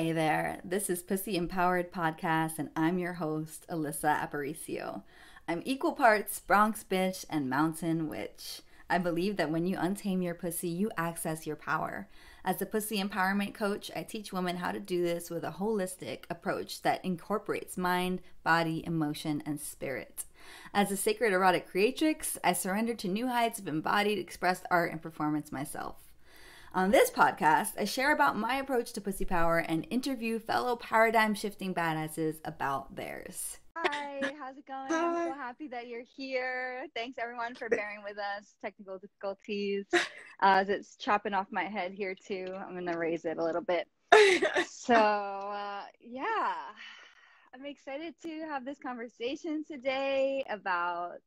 Hey there, this is Pussy Empowered Podcast, and I'm your host, Alyssa Aparicio. I'm equal parts Bronx bitch and mountain witch. I believe that when you untame your pussy, you access your power. As a pussy empowerment coach, I teach women how to do this with a holistic approach that incorporates mind, body, emotion, and spirit. As a sacred erotic creatrix, I surrender to new heights of embodied, expressed art and performance myself. On this podcast, I share about my approach to pussy power and interview fellow paradigm-shifting badasses about theirs. Hi, how's it going? I'm so happy that you're here. Thanks, everyone, for bearing with us. Technical difficulties. As it's chopping off my head here, too. I'm going to raise it a little bit. Yeah. I'm excited to have this conversation today about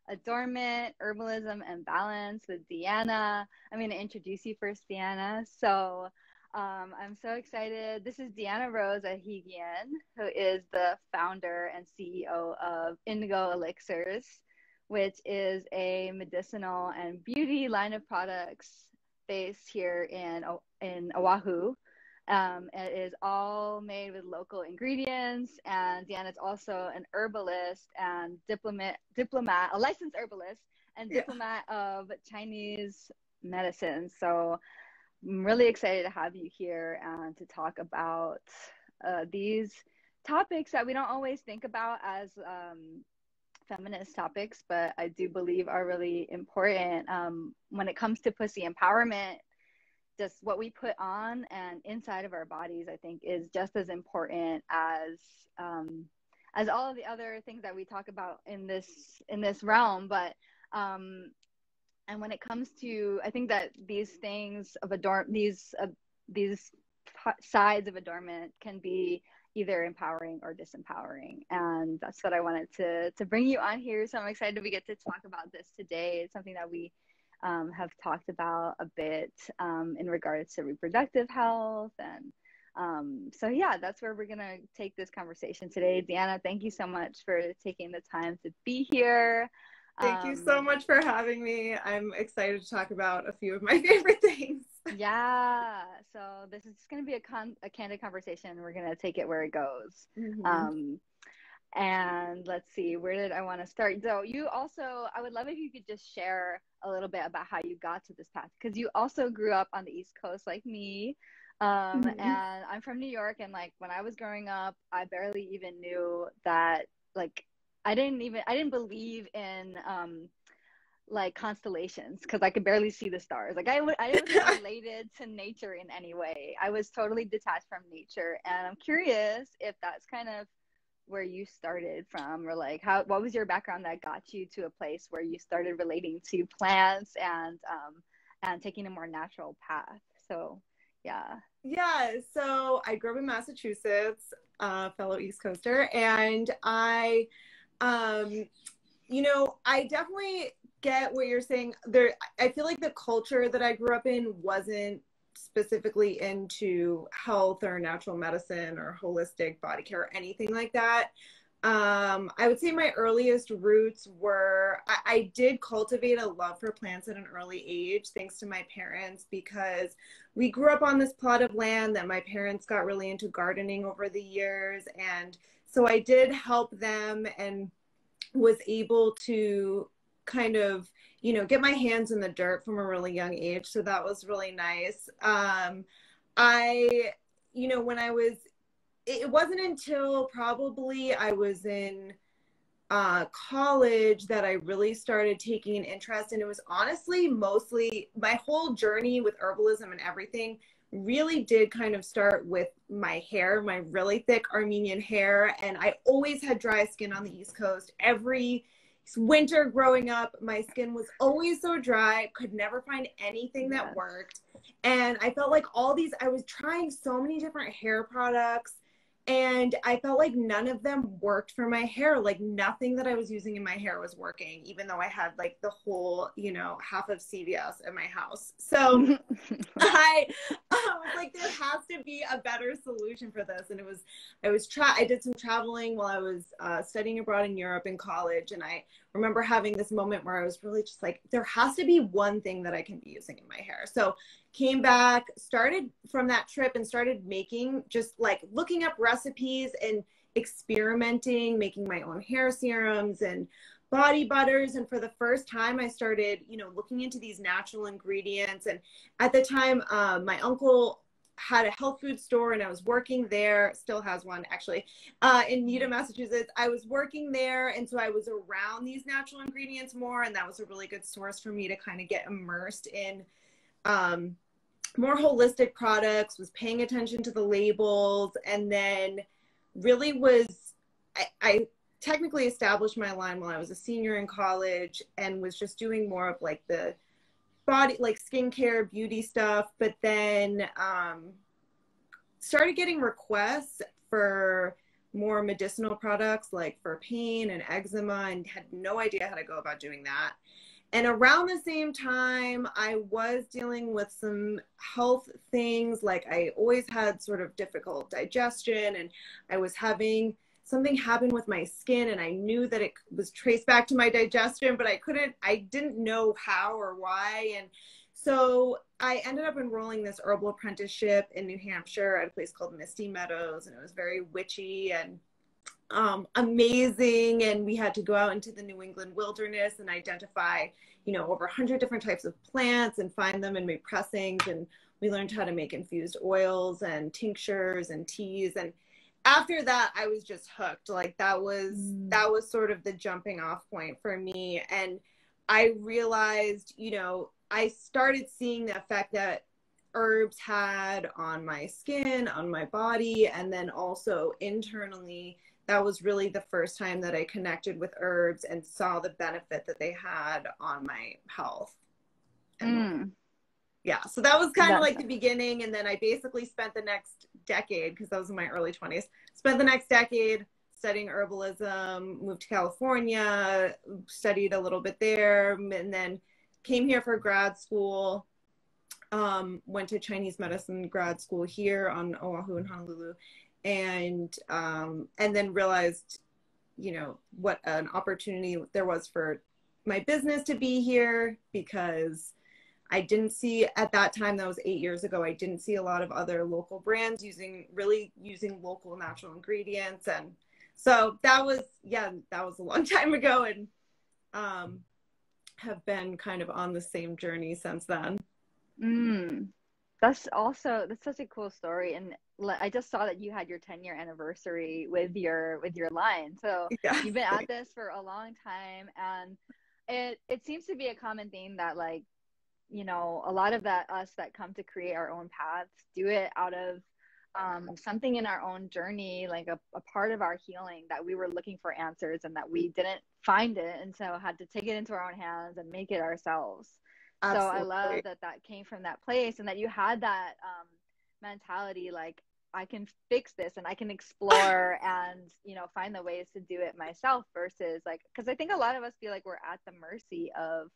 Adornment, Herbalism, and Balance with Deanna. I'm going to introduce you first, Deanna. So I'm so excited. This is Deanna Rose Ahigian, who is the founder and CEO of Indigo Elixirs, which is a medicinal and beauty line of products based here in Oahu. It is all made with local ingredients, and Deanna's also an herbalist and diplomat, a licensed herbalist and diplomat of Chinese medicine. So I'm really excited to have you here and to talk about these topics that we don't always think about as feminist topics, but I do believe are really important when it comes to pussy empowerment. Just what we put on and inside of our bodies, I think, is just as important as all of the other things that we talk about in this realm. But and when it comes to, I think that these things of these sides of adornment can be either empowering or disempowering, and that's what I wanted to bring you on here. So I'm excited we get to talk about this today. It's something that we have talked about a bit in regards to reproductive health. And so, yeah, that's where we're going to take this conversation today. Deanna, thank you so much for taking the time to be here. Thank you so much for having me. I'm excited to talk about a few of my favorite things. Yeah. So this is just going to be a candid conversation. We're going to take it where it goes. Mm-hmm. And let's see, where did I want to start? So you also, I would love if you could just share a little bit about how you got to this path, because you also grew up on the East Coast like me. And I'm from New York, and like when I was growing up, I barely even knew that, like, I didn't believe in like constellations, because I could barely see the stars. Like I wasn't related to nature in any way. I was totally detached from nature, and I'm curious if that's kind of where you started from, or like what was your background that got you to a place where you started relating to plants and taking a more natural path. So so I grew up in Massachusetts, fellow East Coaster, and I definitely get what you're saying there. I feel like the culture that I grew up in wasn't specifically into health or natural medicine or holistic body care or anything like that. I would say my earliest roots were, I did cultivate a love for plants at an early age, thanks to my parents, because we grew up on this plot of land that my parents got really into gardening over the years. And so I did help them and was able to kind of, get my hands in the dirt from a really young age. So that was really nice. It wasn't until probably I was in college that I really started taking an interest. And it was honestly mostly my whole journey with herbalism and everything really did kind of start with my hair, my really thick Armenian hair. And I always had dry skin on the East Coast. Every winter growing up, my skin was always so dry, could never find anything that worked. And I felt like I was trying so many different hair products, and I felt like none of them worked for my hair. Like nothing that I was using in my hair was working, even though I had like the whole, half of CVS at my house. So I was like, there has to be a better solution for this. And I did some traveling while I was studying abroad in Europe in college. And I remember having this moment where I was really just like, there has to be one thing that I can be using in my hair. So came back, started from that trip and started making, just like looking up recipes and experimenting, making my own hair serums and body butters. And for the first time, I started, you know, looking into these natural ingredients. And at the time, my uncle had a health food store and I was working there, still has one actually, in Needham, Massachusetts. I was working there. And so I was around these natural ingredients more. And that was a really good source for me to kind of get immersed in more holistic products, was paying attention to the labels, and then really was, I technically established my line while I was a senior in college and was just doing more of like the body, like skincare, beauty stuff, but then started getting requests for more medicinal products, like for pain and eczema, and had no idea how to go about doing that. And around the same time, I was dealing with some health things, like I always had sort of difficult digestion, and I was having something happen with my skin, and I knew that it was traced back to my digestion, but I didn't know how or why. And so I ended up enrolling this herbal apprenticeship in New Hampshire at a place called Misty Meadows, and it was very witchy and amazing. And we had to go out into the New England wilderness and identify, you know, over 100 different types of plants and find them and make pressings. And we learned how to make infused oils and tinctures and teas. And after that, I was just hooked. Like that was sort of the jumping off point for me. And I realized, you know, I started seeing the effect that herbs had on my skin, on my body, and then also internally. That was really the first time that I connected with herbs and saw the benefit that they had on my health. And yeah, so that was kind of like the beginning. And then I basically spent the next decade, because that was in my early 20s, spent the next decade studying herbalism, moved to California, studied a little bit there, and then came here for grad school, went to Chinese medicine grad school here on Oahu in Honolulu. And then realized, you know, what an opportunity there was for my business to be here, because I didn't see at that time, that was 8 years ago, I didn't see a lot of other local brands using local natural ingredients. And so that was a long time ago, and have been kind of on the same journey since then. That's such a cool story. And I just saw that you had your 10-year anniversary with your line. So Yes. You've been at this for a long time, and it seems to be a common theme that, like, you know, a lot of us that come to create our own paths do it out of something in our own journey, like a part of our healing that we were looking for answers and that we didn't find it, and so had to take it into our own hands and make it ourselves. Absolutely. So I love that came from that place, and that you had that mentality, like, I can fix this and I can explore and, you know, find the ways to do it myself, versus like, because I think a lot of us feel like we're at the mercy of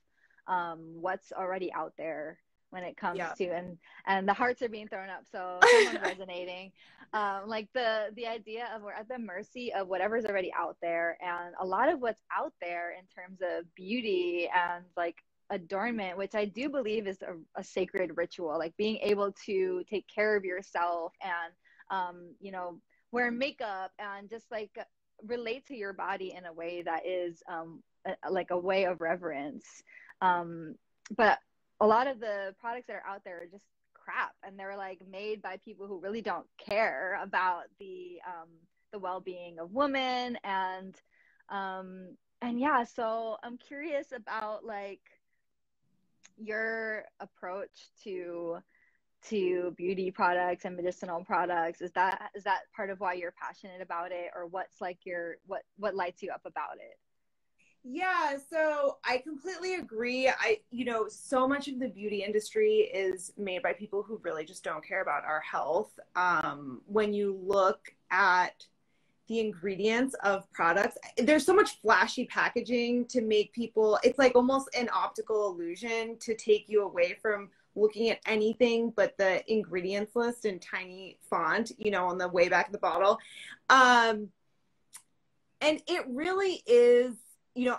what's already out there when it comes to, and the hearts are being thrown up, so someone's resonating, like the idea of we're at the mercy of whatever's already out there. And a lot of what's out there in terms of beauty and like adornment, which I do believe is a sacred ritual, like being able to take care of yourself and you know, wear makeup and just like relate to your body in a way that is like a way of reverence. But a lot of the products that are out there are just crap, and they're like made by people who really don't care about the well-being of women. And yeah, so I'm curious about like your approach to beauty products and medicinal products. Is that part of why you're passionate about it, or what's like what lights you up about it? Yeah, so I completely agree. You know, so much of the beauty industry is made by people who really just don't care about our health. When you look at the ingredients of products, there's so much flashy packaging to make people, it's like almost an optical illusion to take you away from looking at anything but the ingredients list in tiny font, you know, on the way back of the bottle. And it really is,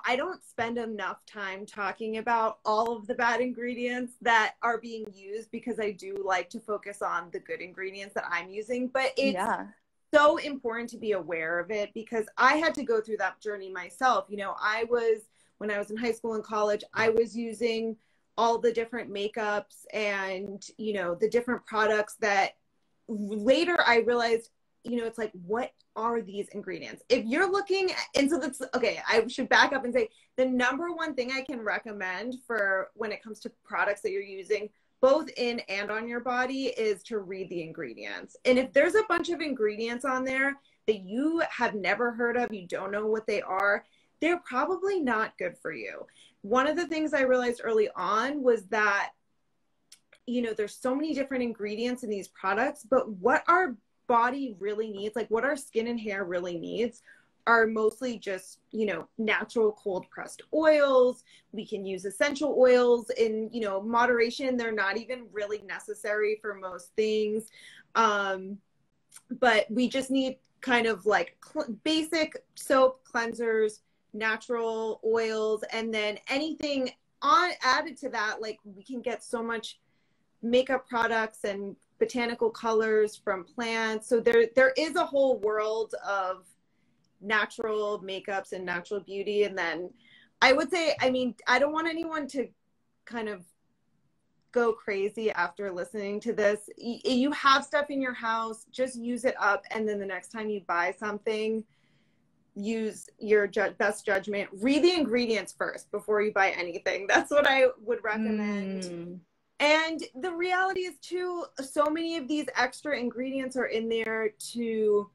I don't spend enough time talking about all of the bad ingredients that are being used, because I do like to focus on the good ingredients that I'm using. But it's Yeah. so important to be aware of it, because I had to go through that journey myself. When I was in high school and college, I was using all the different makeups and, the different products that later I realized, it's like, what are these ingredients? If you're looking, and so that's, okay, I should back up and say the number one thing I can recommend for when it comes to products that you're using, both in and on your body, is to read the ingredients. And if there's a bunch of ingredients on there that you have never heard of, you don't know what they are, they're probably not good for you. One of the things I realized early on was that, there's so many different ingredients in these products, but what our body really needs, like what our skin and hair really needs, are mostly just, natural cold pressed oils. We can use essential oils in, moderation. They're not even really necessary for most things. But we just need kind of like basic soap, cleansers, natural oils, and then anything added to that. Like, we can get so much makeup products and botanical colors from plants. So there is a whole world of natural makeups and natural beauty. And then I would say, I don't want anyone to kind of go crazy after listening to this. You have stuff in your house, just use it up. And then the next time you buy something, use your best judgment. Read the ingredients first before you buy anything. That's what I would recommend. And the reality is too, so many of these extra ingredients are in there to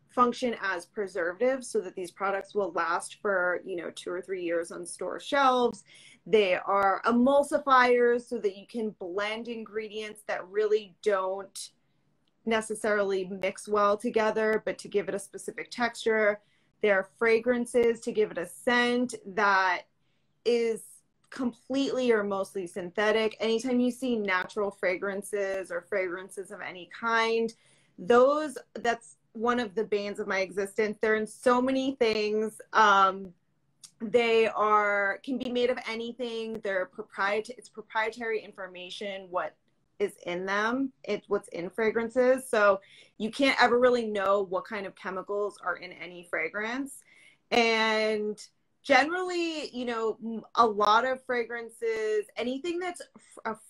function as preservatives, so that these products will last for, 2 or 3 years on store shelves. They are emulsifiers, so that you can blend ingredients that really don't necessarily mix well together, but to give it a specific texture. There are fragrances to give it a scent that is completely or mostly synthetic. Anytime you see natural fragrances or fragrances of any kind, that's one of the banes of my existence. They're in so many things. They can be made of anything. It's proprietary information, what is in them. It's what's in fragrances. So you can't ever really know what kind of chemicals are in any fragrance. And generally, a lot of fragrances, anything that's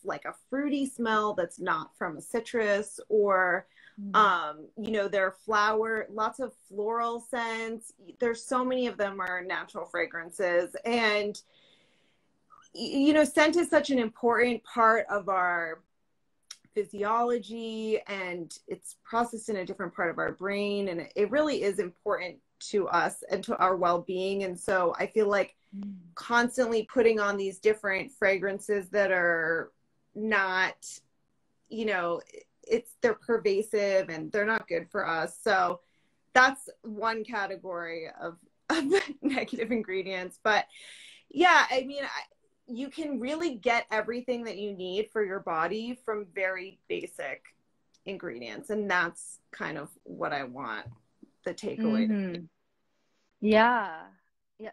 like a fruity smell that's not from a citrus, or there are lots of floral scents. There's so many of them are natural fragrances. And, scent is such an important part of our physiology, and it's processed in a different part of our brain. And it really is important to us and to our well-being. And so I feel like constantly putting on these different fragrances that are not, they're pervasive and they're not good for us. So that's one category of negative ingredients. But yeah, you can really get everything that you need for your body from very basic ingredients. And that's kind of what I want the takeaway to be. Yeah,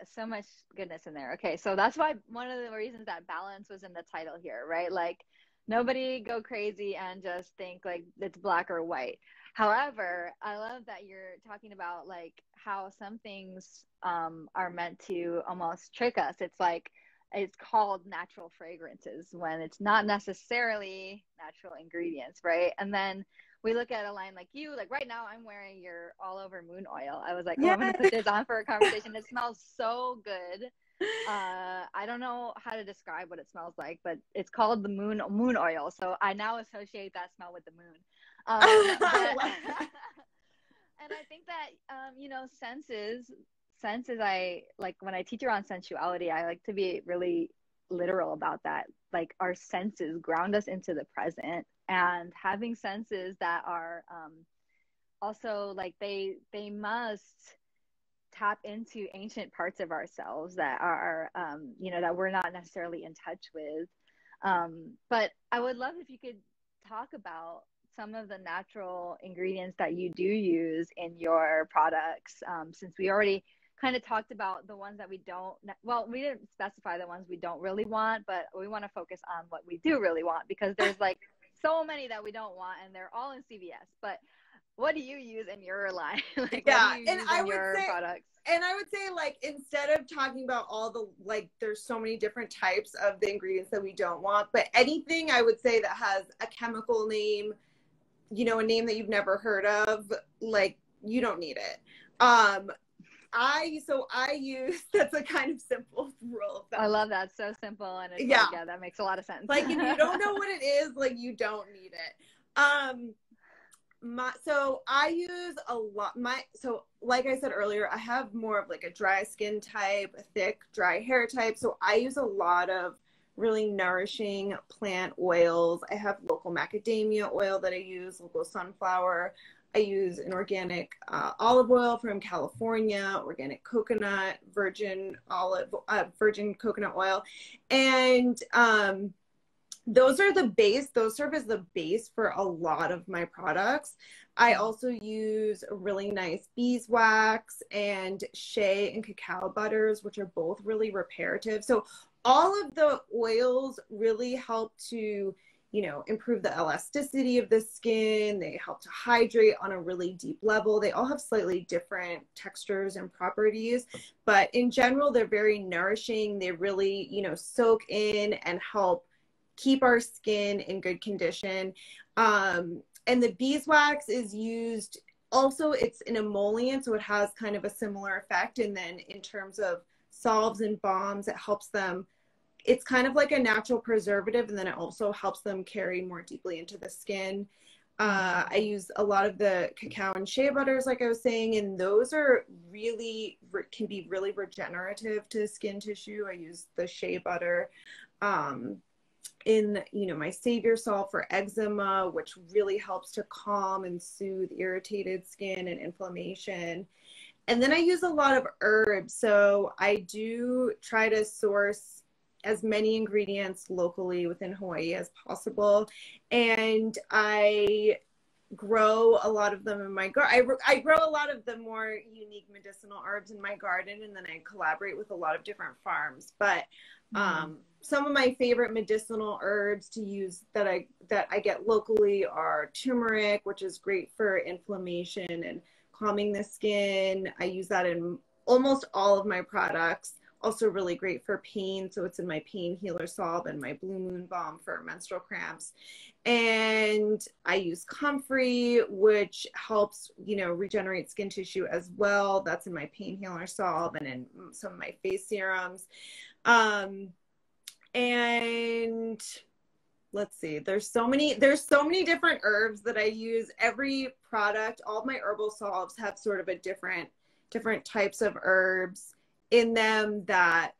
so much goodness in there. Okay, so that's why one of the reasons that balance was in the title here, right? Like, nobody go crazy and just think like it's black or white. However, I love that you're talking about like how some things are meant to almost trick us. It's like, it's called natural fragrances when it's not necessarily natural ingredients, right? And then we look at a line like you, like right now I'm wearing your all over moon oil. I was like, oh, I'm going to put this on for a conversation. It smells so good. I don't know how to describe what it smells like, but it's called the moon oil. So I now associate that smell with the moon. And I think that, senses, I like when I teach around sensuality, I like to be really literal about that. Like, our senses ground us into the present, and having senses that are also like they must tap into ancient parts of ourselves that are that we're not necessarily in touch with. But I would love if you could talk about some of the natural ingredients that you do use in your products, since we already kind of talked about the ones that we don't, well, we didn't specify the ones we don't really want, but we want to focus on what we do really want, because there's like so many that we don't want and they're all in CVS. But what do you use in your line? Like, what do Yeah, you and use I in would your say, products? and I would say, like, instead of talking about all the, like, there's so many different types of the ingredients that we don't want, but anything I would say that has a chemical name, you know, a name that you've never heard of, like, you don't need it. I use, that's a kind of simple rule of thumb. I love that. So simple. And it's Yeah. like, yeah, that makes a lot of sense. Like, if you don't know what it is, like, you don't need it. So I use a lot, so like I said earlier, I have more of like a dry skin type, a thick, dry hair type. So I use a lot of really nourishing plant oils. I have local macadamia oil that I use, local sunflower. I use an organic olive oil from California, organic coconut, virgin coconut oil. And those are the base. Those serve as the base for a lot of my products. I also use really nice beeswax and shea and cacao butters, which are both really reparative. So all of the oils really help to, you know, improve the elasticity of the skin. They help to hydrate on a really deep level. They all have slightly different textures and properties, but in general, they're very nourishing. They really, you know, soak in and help keep our skin in good condition. And the beeswax is used also, it's an emollient, so it has kind of a similar effect. And then in terms of salves and balms, it helps them, it's kind of like a natural preservative, and then it also helps them carry more deeply into the skin. I use a lot of the cacao and shea butters, like I was saying, and those are really, can be really regenerative to skin tissue. I use the shea butter in, you know, my Savior Salt for eczema, which really helps to calm and soothe irritated skin and inflammation. And then I use a lot of herbs. So I do try to source as many ingredients locally within Hawaii as possible. And I grow a lot of them in my garden. I grow a lot of the more unique medicinal herbs in my garden, and then I collaborate with a lot of different farms. But some of my favorite medicinal herbs to use that I get locally are turmeric, which is great for inflammation and calming the skin. I use that in almost all of my products. Also really great for pain. So it's in my pain healer salve and my blue moon balm for menstrual cramps. And I use comfrey, which helps, you know, regenerate skin tissue as well. That's in my pain healer salve and in some of my face serums. And let's see, there's so many different herbs that I use. Every product, all of my herbal salves have sort of a different types of herbs in them that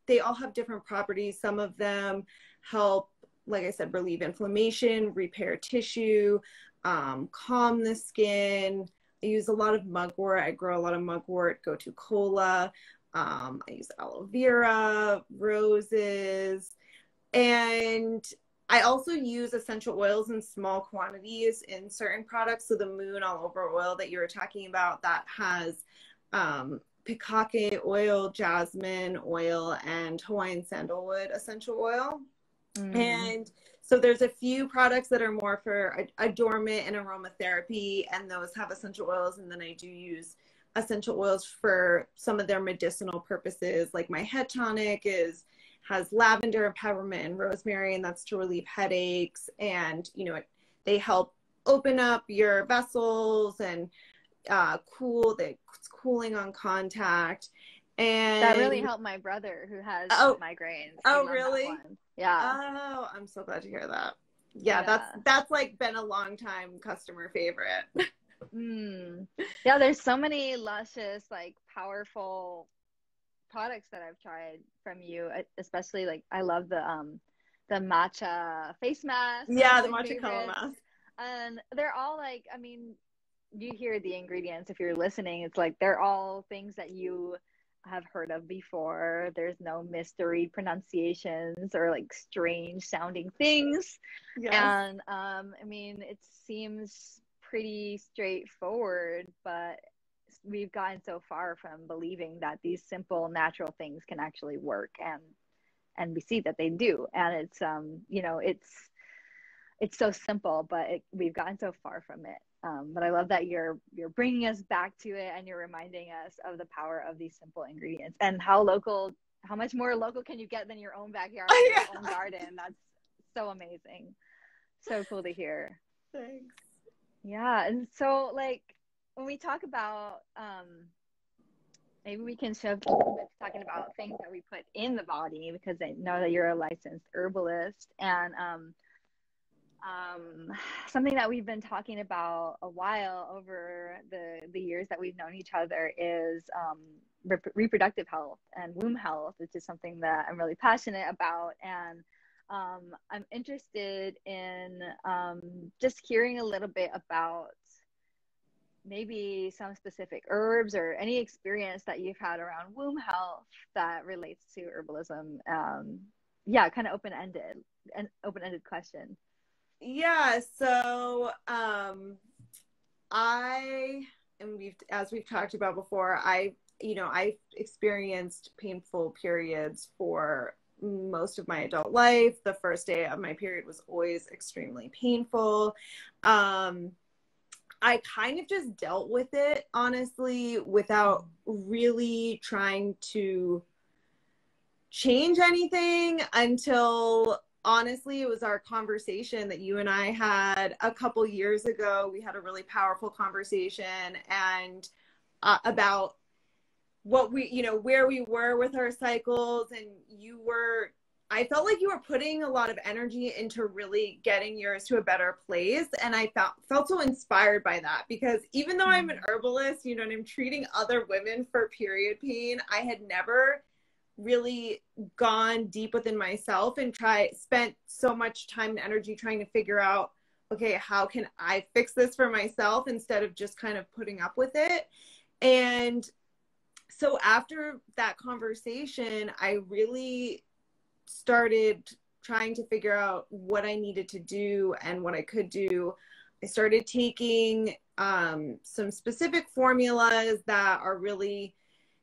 they all have different properties. Some of them help, like I said, relieve inflammation, repair tissue, calm the skin. I use a lot of mugwort. I grow a lot of mugwort, gotu kola. I use aloe vera, roses, and I also use essential oils in small quantities in certain products. So the moon all over oil that you were talking about, that has pikake oil, jasmine oil, and Hawaiian sandalwood essential oil. And so there's a few products that are more for adornment and aromatherapy, and those have essential oils. And then I do use essential oils for some of their medicinal purposes. Like my head tonic has lavender and peppermint and rosemary, and that's to relieve headaches. And, you know, they help open up your vessels and it's cooling on contact. And that really helped my brother who has migraines. Oh, really? Yeah. Oh, I'm so glad to hear that. Yeah, that's like been a long time customer favorite. Yeah, there's so many luscious, like, powerful products that I've tried from you, especially, like, I love the matcha face mask. Yeah, the matcha color mask. And they're all, like, I mean, you hear the ingredients if you're listening. It's like they're all things that you have heard of before. There's no mystery pronunciations or, like, strange sounding things. Yes. And I mean, it seems pretty straightforward, but we've gotten so far from believing that these simple natural things can actually work, and we see that they do. And it's you know, it's so simple, but we've gotten so far from it. But I love that you're bringing us back to it, and you're reminding us of the power of these simple ingredients, and how much more local can you get than your own backyard, Yeah. your own garden. That's so amazing. So cool to hear. Thanks. Yeah. And so, like, when we talk about, maybe we can shift a little bit to talking about things that we put in the body, because I know that you're a licensed herbalist. And something that we've been talking about a while over the years that we've known each other is reproductive health and womb health, which is something that I'm really passionate about. And I'm interested in just hearing a little bit about maybe some specific herbs or any experience that you've had around womb health that relates to herbalism. Yeah, kind of open-ended question. Yeah, so as we've talked about before, I experienced painful periods for most of my adult life. The first day of my period was always extremely painful. I kind of just dealt with it, honestly, without really trying to change anything until, honestly, it was our conversation that you and I had a couple years ago. We had a really powerful conversation and about what where we were with our cycles. And I felt like you were putting a lot of energy into really getting yours to a better place. And I felt so inspired by that, because even though I'm an herbalist, and I'm treating other women for period pain, I had never really gone deep within myself and spent so much time and energy trying to figure out, okay, how can I fix this for myself instead of just kind of putting up with it. And so after that conversation, I really started trying to figure out what I needed to do and what I could do. I started taking some specific formulas that are really,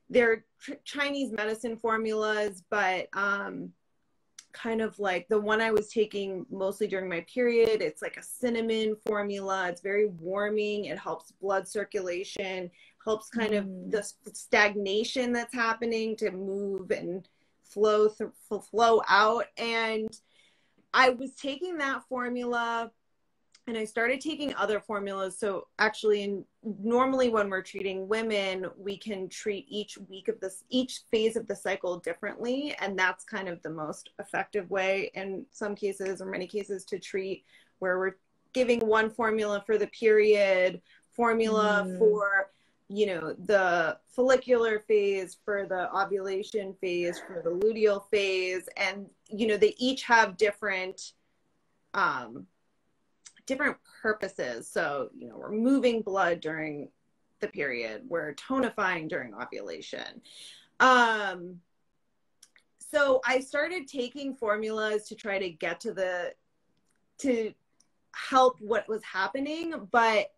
they're Chinese medicine formulas, but kind of like the one I was taking mostly during my period. It's like a cinnamon formula. It's very warming. It helps blood circulation, helps kind of the stagnation that's happening to move and flow out. And I was taking that formula, and I started taking other formulas. So actually, normally when we're treating women, we can treat each phase of the cycle differently. And that's kind of the most effective way in some cases, or many cases, to treat, where we're giving one formula for the period, formula for, the follicular phase, for the ovulation phase, for the luteal phase. And, they each have different purposes. So, we're moving blood during the period, we're tonifying during ovulation. So I started taking formulas to try to get to help what was happening, but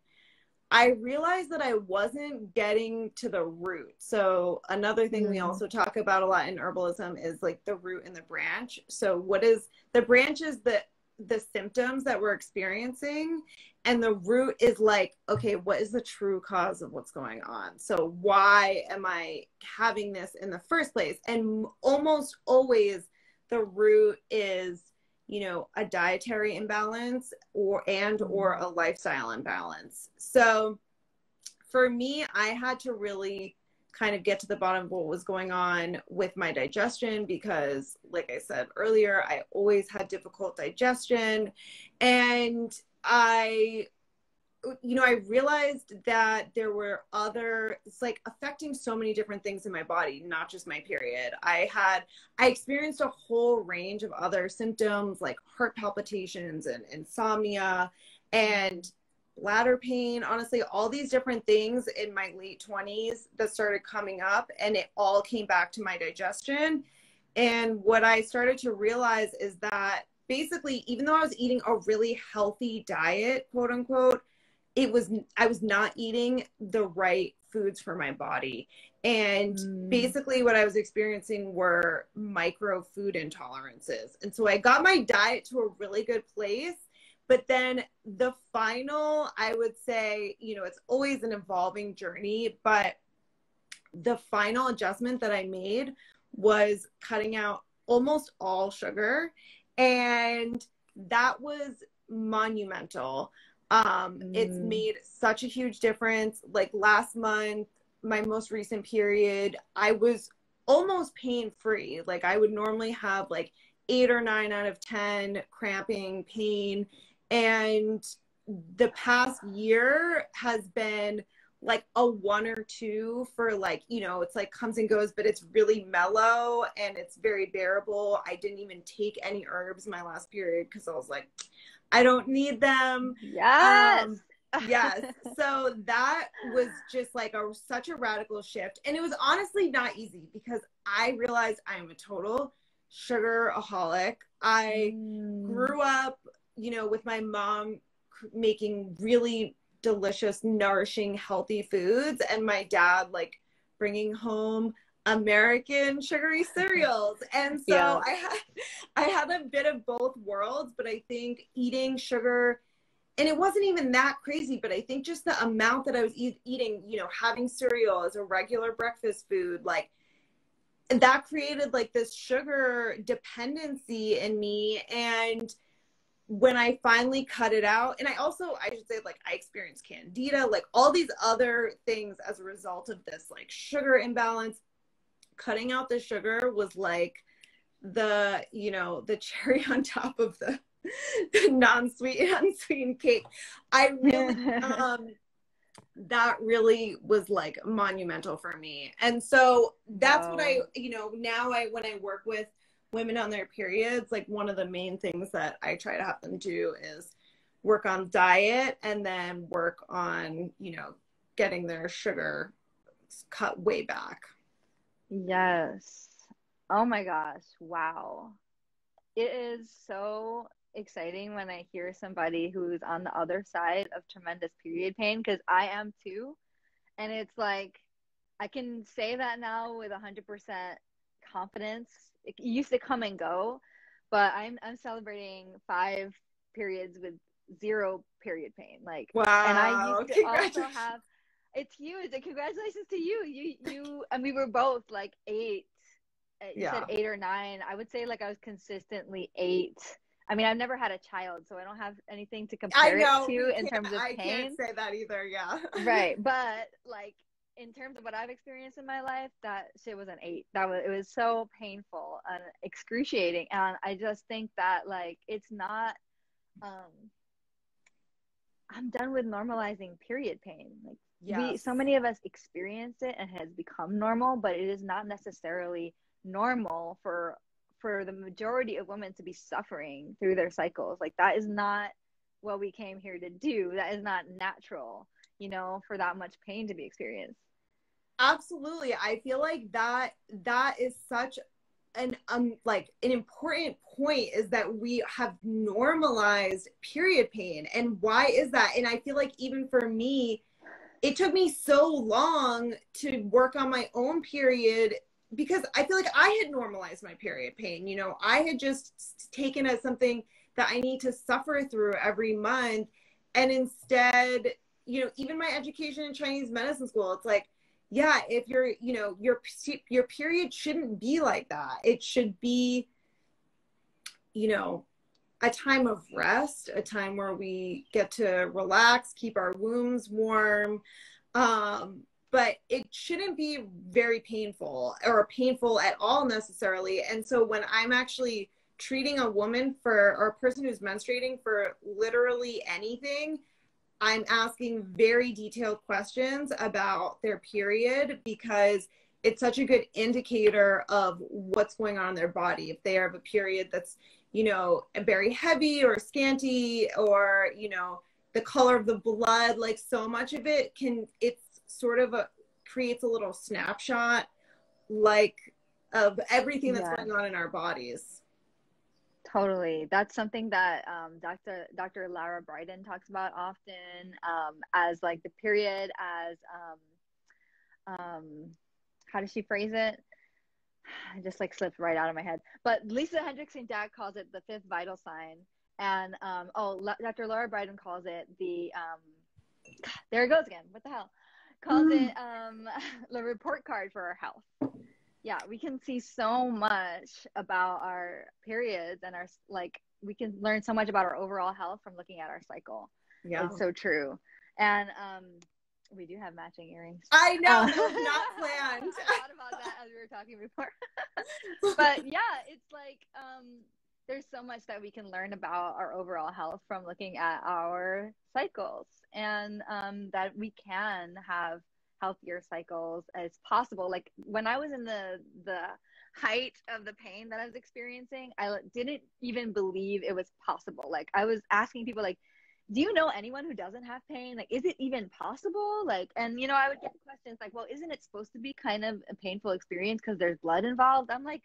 I realized that I wasn't getting to the root. So another thing we also talk about a lot in herbalism is like the root and the branch. So what is the branch is the symptoms that we're experiencing, and the root is like, okay, what is the true cause of what's going on? So why am I having this in the first place? And almost always the root is, a dietary imbalance or a lifestyle imbalance. So for me, I had to really kind of get to the bottom of what was going on with my digestion, because like I said earlier, I always had difficult digestion. And I realized that there were it's like affecting so many different things in my body, not just my period. I experienced a whole range of other symptoms like heart palpitations and insomnia and bladder pain, honestly, all these different things in my late 20s that started coming up, and it all came back to my digestion. And what I started to realize is that basically, even though I was eating a really healthy diet, quote unquote, I was not eating the right foods for my body. And basically what I was experiencing were micro food intolerances. And so I got my diet to a really good place. But then the final, I would say, you know, it's always an evolving journey, but the final adjustment that I made was cutting out almost all sugar. And that was monumental. It's made such a huge difference. Like last month, my most recent period, I was almost pain-free. Like I would normally have like 8 or 9 out of 10 cramping, pain. And the past year has been like a 1 or 2 for like, you know, it's like comes and goes, but it's really mellow and it's very bearable. I didn't even take any herbs my last period because I was like, I don't need them. Yes. Yes. So that was just like such a radical shift. And it was honestly not easy because I realized I am a total sugaraholic. I grew up, you know, with my mom making really delicious, nourishing, healthy foods, and my dad like bringing home American sugary cereals. And so I had a bit of both worlds, but I think eating sugar, and it wasn't even that crazy, but I think just the amount that I was eating, you know, having cereal as a regular breakfast food, like that created like this sugar dependency in me. And when I finally cut it out, and I should say, like, I experienced candida, like all these other things as a result of this, like sugar imbalance. Cutting out the sugar was like the, you know, the cherry on top of the unsweetened cake. I really, that really was like monumental for me. And so that's what I, you know, now when I work with women on their periods, like one of the main things that I try to have them do is work on diet and then work on, you know, getting their sugar cut way back. Yes. Oh my gosh. Wow. It is so exciting when I hear somebody who's on the other side of tremendous period pain, because I am too. And it's like, I can say that now with 100% confidence. It used to come and go, but I'm celebrating 5 periods with 0 period pain. Like, wow. And I used to also have, it's huge. And congratulations to you. You, and we were both like 8. You said 8 or 9. I would say like I was consistently 8. I mean, I've never had a child, so I don't have anything to compare it to in terms of pain. I can't say that either. Yeah. Right. But like, in terms of what I've experienced in my life, that shit was an 8. It was so painful and excruciating. And I just think that like, it's not, I'm done with normalizing period pain. Like so many of us experience it and it has become normal, but it is not necessarily normal for the majority of women to be suffering through their cycles. Like that is not what we came here to do. That is not natural, you know, for that much pain to be experienced. Absolutely. I feel like that is such an like an important point, is that we have normalized period pain. And why is that? And I feel like even for me, it took me so long to work on my own period, because I feel like I had normalized my period pain. You know, I had just taken as something that I need to suffer through every month. And instead, you know, even my education in Chinese medicine school, it's like, yeah, if you're, you know, your period shouldn't be like that. It should be, you know, a time of rest, a time where we get to relax, keep our wombs warm. But it shouldn't be very painful or painful at all necessarily. And so when I'm actually treating a woman or a person who's menstruating for literally anything, I'm asking very detailed questions about their period, because it's such a good indicator of what's going on in their body. If they have a period that's, you know, very heavy or scanty, or, you know, the color of the blood, like so much of it it's sort of creates a little snapshot, like, of everything that's going on in our bodies. Totally. That's something that Dr. Lara Briden talks about often, as like the period as how does she phrase it? I just like slipped right out of my head. But Lisa Hendrickson Jack calls it the fifth vital sign. And Dr. Laura Briden calls it the there it goes again. What the hell? Calls it the report card for our health. Yeah, we can see so much about our periods and our, like, we can learn so much about our overall health from looking at our cycle. Yeah. It's so true. And we do have matching earrings. I know, that was not planned. I thought about that as we were talking before. But yeah, it's like there's so much that we can learn about our overall health from looking at our cycles, and that we can have healthier cycles as possible. Like when I was in the height of the pain that I was experiencing, I didn't even believe it was possible. Like I was asking people, like, do you know anyone who doesn't have pain? Like, is it even possible? Like, and you know, I would get questions like, well, isn't it supposed to be kind of a painful experience because there's blood involved? I'm like,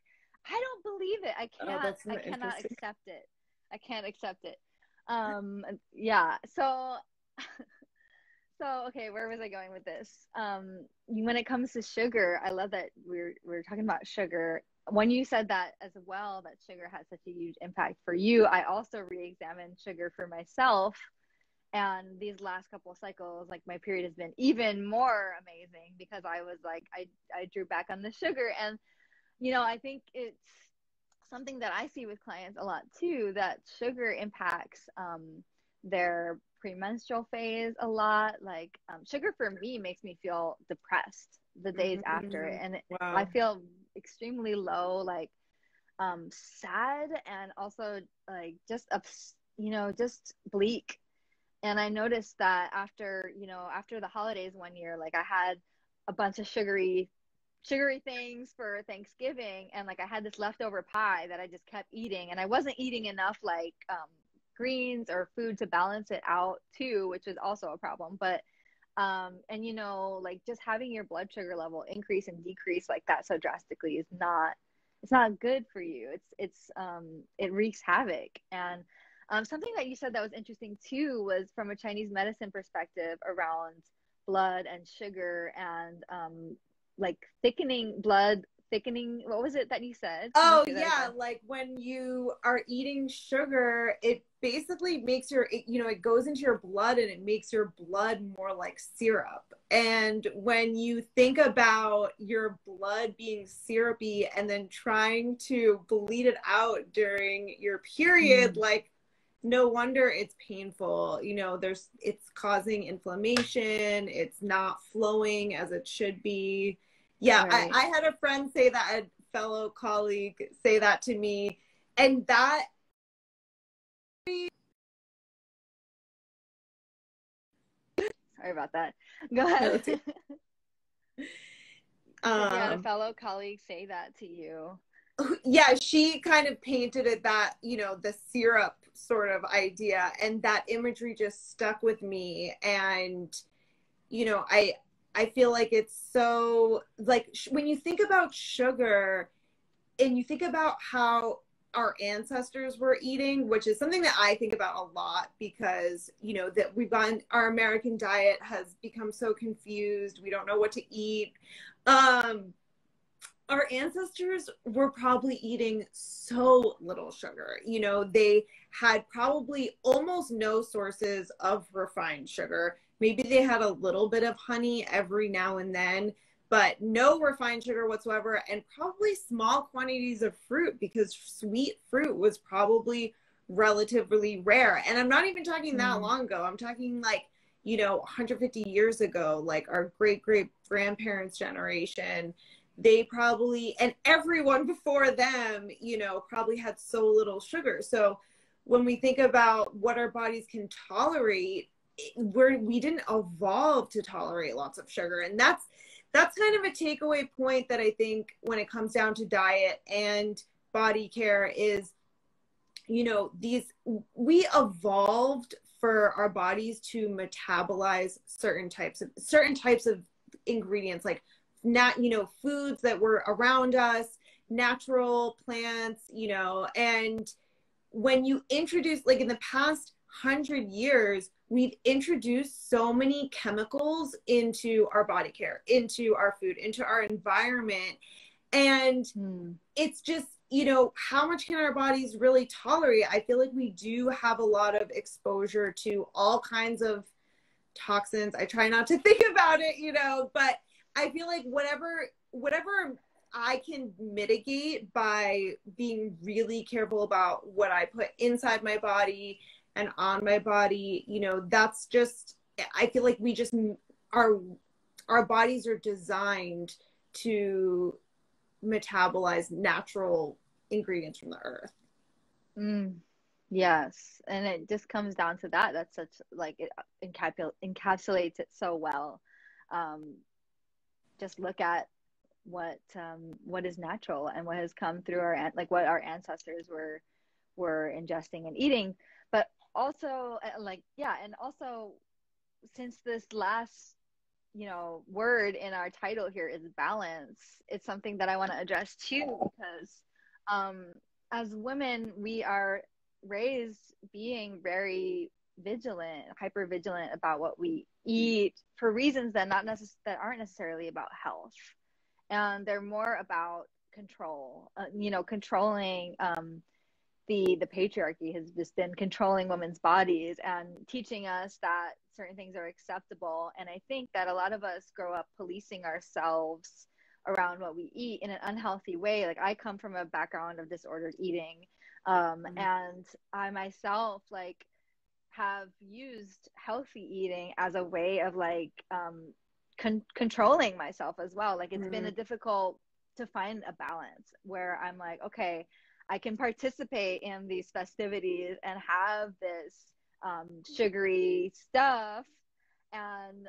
I don't believe it. I cannot accept it. I can't accept it. Yeah. So okay, where was I going with this? When it comes to sugar, I love that we're talking about sugar. When you said that as well, that sugar has such a huge impact for you, I also re-examined sugar for myself. And these last couple of cycles, like my period has been even more amazing because I was like, I drew back on the sugar. And, you know, I think it's something that I see with clients a lot too, that sugar impacts their premenstrual phase a lot. Like sugar for me makes me feel depressed the days after, and wow. I feel extremely low, like sad, and also like just just bleak. And I noticed that after the holidays one year, like I had a bunch of sugary things for Thanksgiving, and like I had this leftover pie that I just kept eating, and I wasn't eating enough like greens or food to balance it out too, which is also a problem. But and you know, like just having your blood sugar level increase and decrease like that so drastically is not, it's not good for you. It wreaks havoc. And something that you said that was interesting too was from a Chinese medicine perspective around blood and sugar and like blood thickening. What was it that you said? Oh yeah, like when you are eating sugar, it basically makes it goes into your blood and it makes your blood more like syrup. And when you think about your blood being syrupy and then trying to bleed it out during your period, like no wonder it's painful. You know, it's causing inflammation, it's not flowing as it should be. Yeah, right. I had a friend say that, a fellow colleague say that to me, and that sorry about that. Go ahead. You had a fellow colleague say that to you. Yeah, she kind of painted it that, you know, the syrup sort of idea, and that imagery just stuck with me. And, you know, I feel like it's so, like, when you think about sugar and you think about how our ancestors were eating, which is something that I think about a lot because, you know, that our American diet has become so confused. We don't know what to eat. Our ancestors were probably eating so little sugar. You know, they had probably almost no sources of refined sugar. Maybe they had a little bit of honey every now and then, but no refined sugar whatsoever, and probably small quantities of fruit because sweet fruit was probably relatively rare. And I'm not even talking that long ago. I'm talking like, you know, 150 years ago, like our great-great-grandparents' generation. They probably, and everyone before them, you know, probably had so little sugar. So when we think about what our bodies can tolerate, we didn't evolve to tolerate lots of sugar. And that's kind of a takeaway point that I think when it comes down to diet and body care is, you know, we evolved for our bodies to metabolize certain types of ingredients, like foods that were around us, natural plants, you know, and when you introduce, like in the past 100 years, we've introduced so many chemicals into our body care, into our food, into our environment. And it's just, you know, how much can our bodies really tolerate? I feel like we do have a lot of exposure to all kinds of toxins. I try not to think about it, you know, but I feel like whatever I can mitigate by being really careful about what I put inside my body and on my body, you know, that's just, I feel like we just, our bodies are designed to metabolize natural ingredients from the earth. Yes. And it just comes down to that. That's such, like, it encapsulates it so well. Just look at what is natural and what has come through like what our ancestors were ingesting and eating. But also, like, yeah, and also, since this last, you know, word in our title here is balance, it's something that I want to address too, because as women, we are raised being very vigilant, hyper vigilant about what we eat for reasons that that aren't necessarily about health, and they're more about control. You know, controlling. The patriarchy has just been controlling women's bodies and teaching us that certain things are acceptable. And I think that a lot of us grow up policing ourselves around what we eat in an unhealthy way. Like, I come from a background of disordered eating, and I myself, like, have used healthy eating as a way of, like, controlling myself as well. Like, it's been difficult to find a balance where I'm like, okay, I can participate in these festivities and have this sugary stuff, and,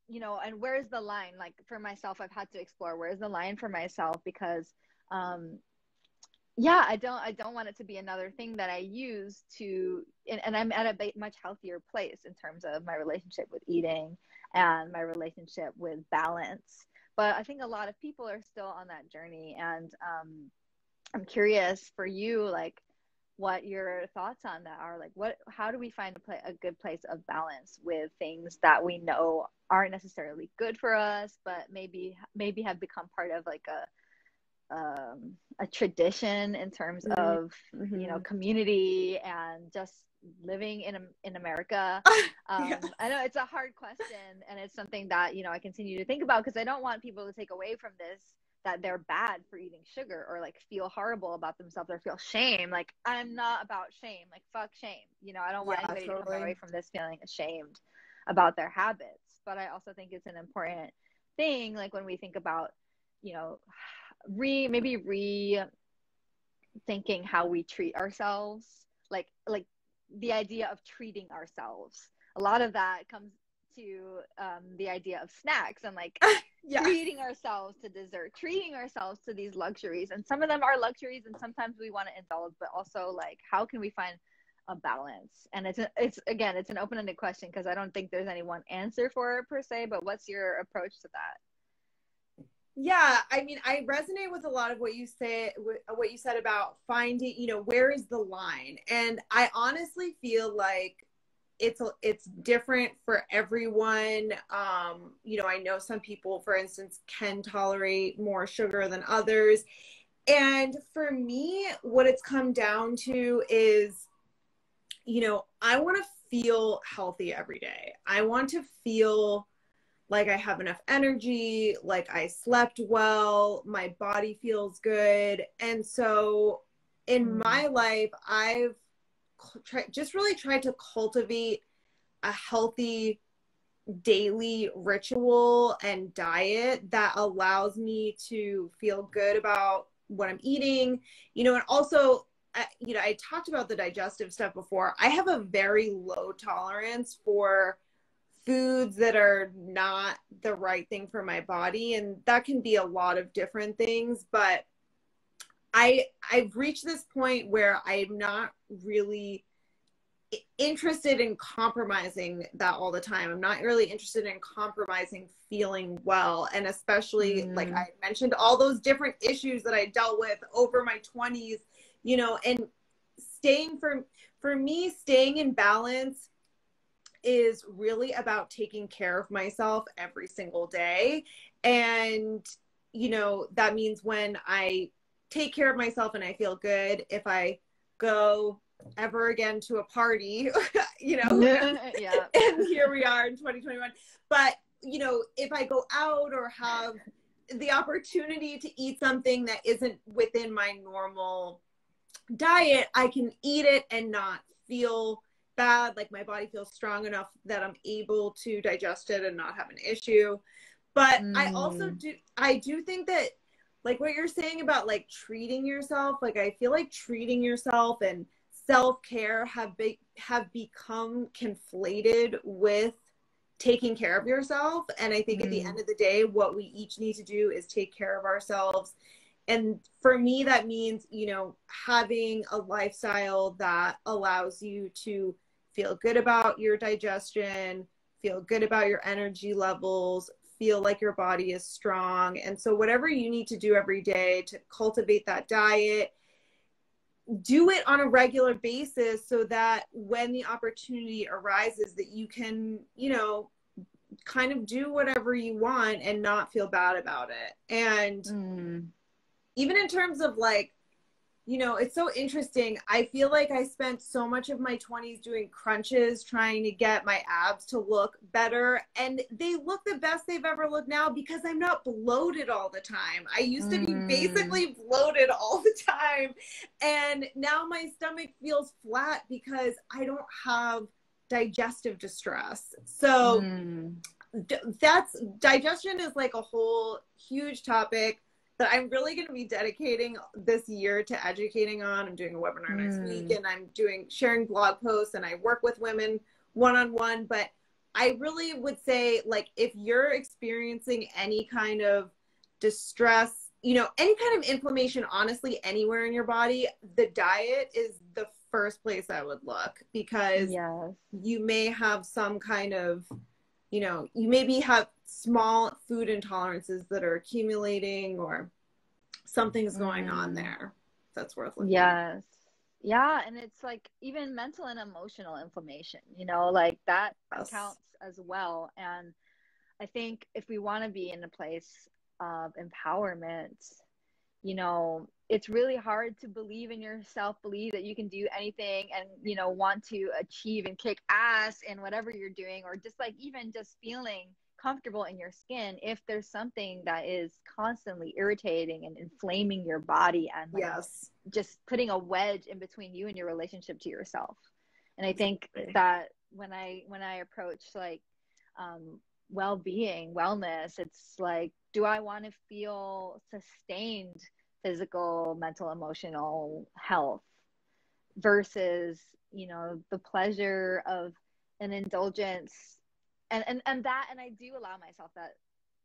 you know, and where's the line? Like, for myself, I've had to explore where's the line for myself, because yeah, I don't want it to be another thing that I use to, and I'm at a much healthier place in terms of my relationship with eating and my relationship with balance. But I think a lot of people are still on that journey, and I'm curious for you, like, what your thoughts on that are. Like, how do we find a good place of balance with things that we know aren't necessarily good for us, but maybe have become part of, like, a tradition in terms of, you know, community and just living in America. Yeah. I know it's a hard question, and it's something that, you know, I continue to think about, because I don't want people to take away from this that they're bad for eating sugar, or, like, feel horrible about themselves, or feel shame. Like, I'm not about shame. Like, fuck shame. You know, I don't want anybody to come away from this feeling ashamed about their habits. But I also think it's an important thing, like, when we think about, you know, maybe rethinking how we treat ourselves, like the idea of treating ourselves. A lot of that comes to the idea of snacks and, like, treating ourselves to dessert, treating ourselves to these luxuries. And some of them are luxuries, and sometimes we want to indulge, but also, like, how can we find a balance? And it's an open-ended question, because I don't think there's any one answer for it per se, but what's your approach to that? Yeah, I mean, I resonate with a lot of what you said about finding, you know, where is the line? And I honestly feel like it's different for everyone. You know, I know some people, for instance, can tolerate more sugar than others. And for me, what it's come down to is, you know, I want to feel healthy every day. I want to feel like I have enough energy, like I slept well, my body feels good. And so in my life, I've really tried to cultivate a healthy daily ritual and diet that allows me to feel good about what I'm eating, you know. And also, you know, I talked about the digestive stuff before. I have a very low tolerance for foods that are not the right thing for my body, and that can be a lot of different things. But I've reached this point where I'm not really interested in compromising that all the time. I'm not really interested in compromising feeling well, and especially like I mentioned, all those different issues that I dealt with over my 20s, you know, and for me, staying in balance is really about taking care of myself every single day. And, you know, that means when I take care of myself and I feel good, if I go ever again to a party, you know, Yeah. and here we are in 2021. But, you know, if I go out or have the opportunity to eat something that isn't within my normal diet, I can eat it and not feel bad. Like my body feels strong enough that I'm able to digest it and not have an issue. But I do think that, like what you're saying about like treating yourself, like I feel like treating yourself and self-care have become conflated with taking care of yourself. And I think at the end of the day, what we each need to do is take care of ourselves. And for me, that means, you know, having a lifestyle that allows you to feel good about your digestion, feel good about your energy levels, feel like your body is strong. And so whatever you need to do every day to cultivate that diet, do it on a regular basis so that when the opportunity arises that you can, you know, kind of do whatever you want and not feel bad about it. And even in terms of like, you know, it's so interesting. I feel like I spent so much of my 20s doing crunches, trying to get my abs to look better. And they look the best they've ever looked now because I'm not bloated all the time. I used to be basically bloated all the time. And now my stomach feels flat because I don't have digestive distress. So that's, digestion is like a whole huge topic that I'm really going to be dedicating this year to educating on. I'm doing a webinar next week, and I'm sharing blog posts, and I work with women one-on-one. But I really would say, like, if you're experiencing any kind of distress, you know, any kind of inflammation, honestly, anywhere in your body, the diet is the first place I would look, because you may have some kind of, you know, you maybe have small food intolerances that are accumulating, or something's going on there that's worth looking at. Yeah, and it's like even mental and emotional inflammation, you know, like that counts as well. And I think if we want to be in a place of empowerment, you know, it's really hard to believe in yourself, believe that you can do anything, and, you know, want to achieve and kick ass in whatever you're doing, or just like even just feeling comfortable in your skin if there's something that is constantly irritating and inflaming your body, and like just putting a wedge in between you and your relationship to yourself. And I think that when I approach like well-being, wellness, it's like, do I want to feel sustained physical, mental, emotional health versus, you know, the pleasure of an indulgence. And I do allow myself that,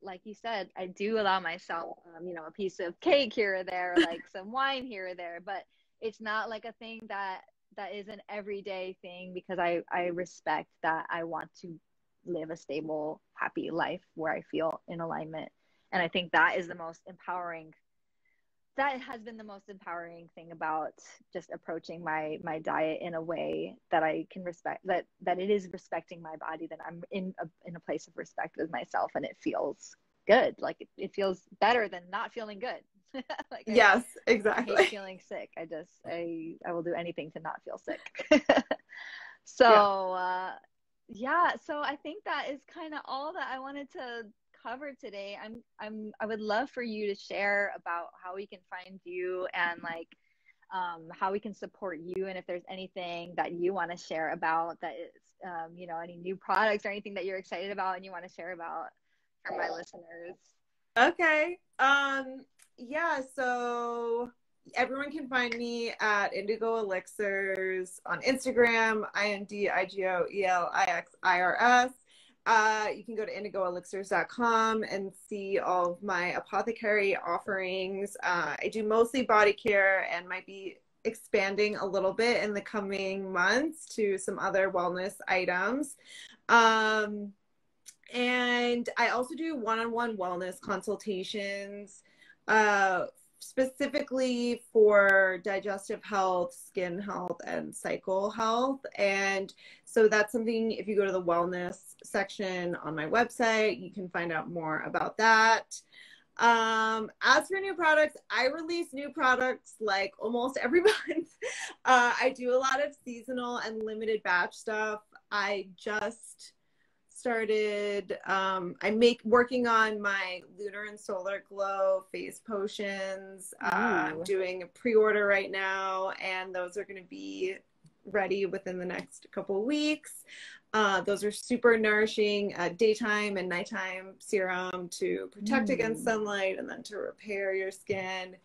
like you said, I do allow myself, you know, a piece of cake here or there, or like some wine here or there, but it's not like a thing that is an everyday thing, because I respect that I want to live a stable, happy life where I feel in alignment. And I think that is the most empowering, that has been the most empowering thing about just approaching my diet in a way that I can respect, that it is respecting my body, that I'm in a place of respect with myself, and it feels good. Like it feels better than not feeling good. Like exactly. I hate feeling sick. I will do anything to not feel sick. So so I think that is kind of all that I wanted to cover today. I would love for you to share about how we can find you, and like how we can support you, and if there's anything that you want to share about that is you know, any new products or anything that you're excited about and you want to share about for my listeners. Okay. So everyone can find me at Indigo Elixirs on Instagram, INDIGOELIXIRS. You can go to indigoelixirs.com and see all of my apothecary offerings. I do mostly body care and might be expanding a little bit in the coming months to some other wellness items. And I also do one-on-one wellness consultations specifically for digestive health, skin health, and cycle health. And so that's something, if you go to the wellness section on my website, you can find out more about that. As for new products, I release new products like almost every month. I do a lot of seasonal and limited batch stuff. I just started, working on my lunar and solar glow face potions. I'm doing a pre-order right now, and those are going to be ready within the next couple of weeks. Those are super nourishing, daytime and nighttime serum to protect against sunlight and then to repair your skin.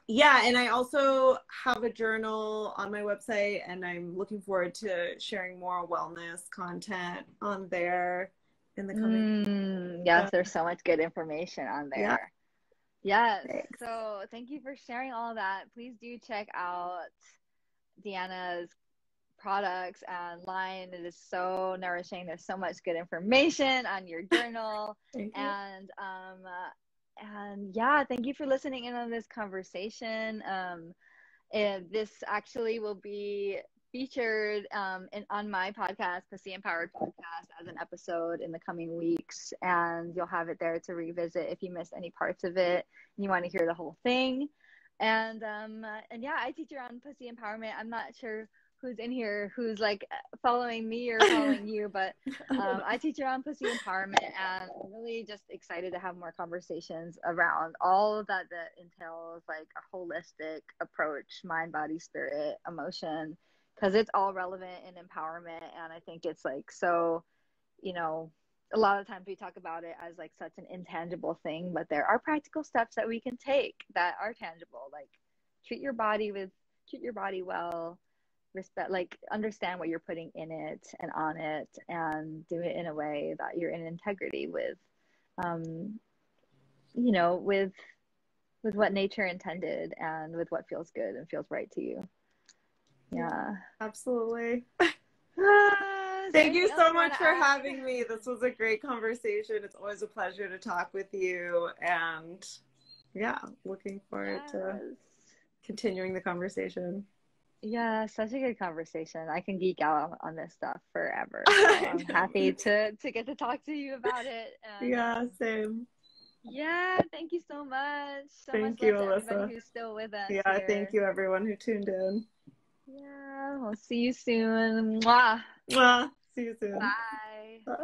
Yeah, and I also have a journal on my website, and I'm looking forward to sharing more wellness content on there in the coming. Yes, there's so much good information on there. Yeah. Yes. Thanks. So thank you for sharing all of that. Please do check out Deanna's products and line. It is so nourishing. There's so much good information on your journal. And yeah, thank you for listening in on this conversation. And this actually will be featured on my podcast, Pussy Empowered Podcast, as an episode in the coming weeks. And you'll have it there to revisit if you missed any parts of it and you want to hear the whole thing. And yeah, I teach around pussy empowerment. I'm not sure who's in here who's like following me or following you, but I teach around pussy empowerment, and I'm really just excited to have more conversations around all of that entails like a holistic approach, mind, body, spirit, emotion, because it's all relevant in empowerment. And I think it's like, so, you know, a lot of times we talk about it as like such an intangible thing, but there are practical steps that we can take that are tangible, like treat your body well, respect, like understand what you're putting in it and on it, and do it in a way that you're in integrity with, you know, with what nature intended and with what feels good and feels right to you. Yeah. Absolutely. Thank you so much for having me. This was a great conversation. It's always a pleasure to talk with you, and yeah, looking forward to continuing the conversation. Yeah, such a good conversation. I can geek out on this stuff forever. So I'm happy to get to talk to you about it. And, yeah, same. Yeah, thank you so much. Thank you, Alyssa. Everybody who's still with us. Yeah, here. Thank you everyone who tuned in. Yeah, we'll see you soon. Mwah. Mwah. See you soon. Bye. Bye.